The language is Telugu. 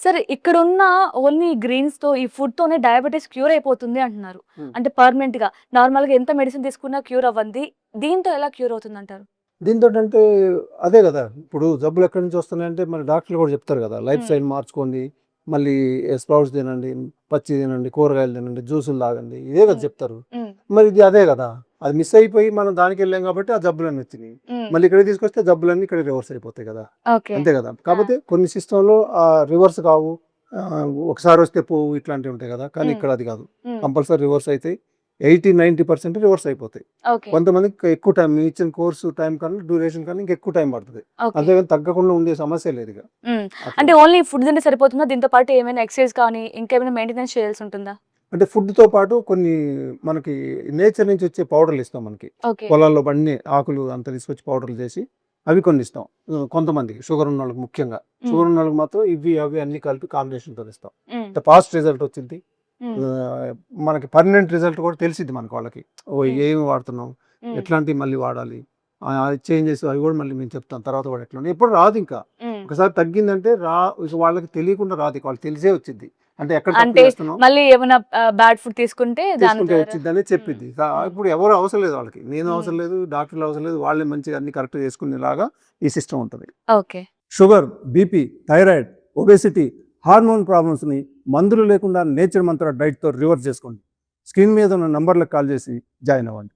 సరే ఇక్కడున్న ఓన్లీ గ్రీన్స్‌తో ఈ ఫుడ్‌తోనే డయాబెటిస్ క్యూర్ అయిపోతుంది అంటున్నారు. హ్మ్. అంటే పర్మనెంట్‌గా. నార్మల్‌గా ఎంత మెడిసిన్ తీసుకున్నా క్యూర్ అవ్వంది. దీంతో ఎలా క్యూర్ అవుతుందంటారు? దీనితోటంటే అదే గదా! ఇప్పుడు జబ్బులు ఎక్కడి నుంచి వస్తున్నాయంటే మరి డాక్టర్లు గూడా చెప్తారు గదా! లైఫ్ హ్మ్. స్టైల్ మార్చుకోండి. మళ్ళీ స్ప్రౌట్స్ తినండి, పచ్చి తినండి, కూరగాయలు తినండి, జ్యూసులు తాగండి. ఇదే గదా హ్మ్. చెప్తారు. హ్మ్. మరి ఇది అదే గదా! అది మిస్ అయిపోయి మనం దానికెళ్ళాం కాబట్టి ఆ జబ్బులన్నీ వచ్చినియి. హ్మ్. మళ్ళీ ఇక్కడికి తీసుకొస్తే జబ్బులన్నీ ఇక్కడ రివర్స్ అయిపోతాయి గదా! ఓకే. అంతే గదా! ఆ! కాపోతే కొన్ని సిస్టమ్‌లో రివర్స్ కావు. ఒకసారి వస్తే పోవు ఇట్లాంటివి ఉంటాయి గదా! కానీ హ్మ్. ఇక్కడ అది గాదు. హ్మ్. కంపల్సరీ రివర్స్ అయితాయి. 80, 90% రివర్స్ అయిపోతాయి. ఓకే. కొంతమందికి ఎక్కువ టైం మీ ఇచ్చిన కోర్సు టైం కన్నా, డ్యూరేషన్ కన్నా ఇంకెక్కువ టైం పడతది. ఓకే. అంతేగాని తగ్గకుండా ఉండే సమస్య లేదిక. హ్మ్. అట్లా. అంటే ఓన్లీ ఫుడ్ తింటే సరిపోతుందా? దీంతో పాటు ఏమైనా ఎక్సర్‌సైజ్ కానీ, ఇంకేమైనా మెయింటెనెన్స్ చేయాల్సుంటుందా? అంటే ఫుడ్‌తో పాటు కొన్ని మనకి నేచర్ నుంచి వచ్చే పౌడర్‌లు ఇస్తాం మనకి. ఓకే. పొలాల్లో పండినయి ఆకులు అంతా తీసుకొచ్చి పౌడర్‌లు చేసి అవి కొన్ని ఇస్తాం. కొంతమందికి షుగర్ ఉన్నోళ్ళకి ముఖ్యంగా. హ్మ్. షుగర్ ఉన్నోళ్ళకి మాత్రం ఇవి, అవి అన్నీ కలిపి కాంబినేషన్‌తోని ఇస్తాం. హ్మ్. అంటే ఫాస్ట్ రిజల్ట్ వచ్చిద్ది. హ్మ్. మనకి పర్మనెంట్ రిజల్ట్ కూడా తెలిసిద్ది మనకి వాళ్ళకి. ఓహ్! హ్మ్. ఏమి వాడుతున్నాం? హ్మ్. ఎట్లాంటివి మళ్ళీ వాడాలి? చేంజెస్ అవి కూడా మళ్ళీ మేము చెప్తాం. తర్వాత కూడా ఎట్లా ఎప్పుడు రాదింకా. హ్మ్. ఒకసారి తగ్గిందంటే ఇక వాళ్ళకి తెలియకుండా రాదు. ఇక వాళ్ళకి తెలిసే వచ్చిద్ది. అంటే ఎక్కడ తప్పు అంటే చేస్తున్నాం మళ్ళీ ఏమన్నా బ్యాడ్ ఫుడ్ తీసుకుంటే దాని తీసుకుంటే ద్వారా వచ్చిద్దని హ్మ్. చెప్పిద్ది. హ్మ్. ఇప్పుడు ఎవరు అవసరం లేదు వాళ్ళకి. నేను హ్మ్. అవసరం లేదు, డాక్టర్లు అవసరం లేదు. వాళ్ళే మంచిగా అన్ని కరెక్ట్‌గా చేసుకునేలాగా ఈ సిస్టమ్ ఉంటది. Okay. Sugar, BP, thyroid, obesity, hormone ప్రాబ్లమ్స్‌ని మందులు లేకుండా నేచర్ మంత్ర డైట్‌తో రివర్స్ చేసుకోండి. స్క్రీన్ మీద ఉన్న నంబర్‌లకు కాల్ చేసి జాయిన్ అవ్వండి.